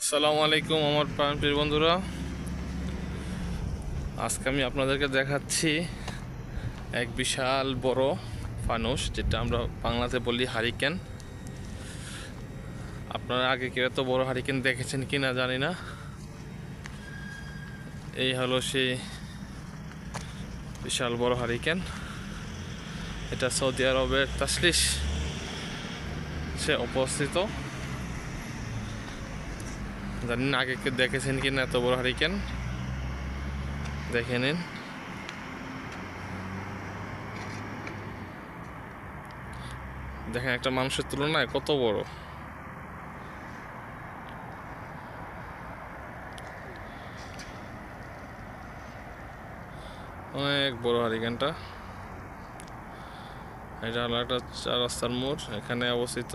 আসসালামু আলাইকুম আমার প্রিয় বন্ধুরা। আজকে আমি আপনাদেরকে দেখাচ্ছি এক বিশাল বড় ফানুস, যেটা আমরা বাংলাতে বলি হারিকেন। আপনারা আগে কেউ এত বড় হারিকেন দেখেছেন কি না জানি না। এই হলো সেই বিশাল বড় হারিকেন। এটা সৌদি আরবের তাসলিশ সে অবস্থিত। জানি না আগে কেউ দেখেছেন কি না এত বড় হারিকেন। দেখে নিন, দেখেন একটা মানুষের তুলনায় কত বড়। অনেক বড় হারিকেনটা। এটা হলো একটা চার রাস্তার মোড়, এখানে অবস্থিত।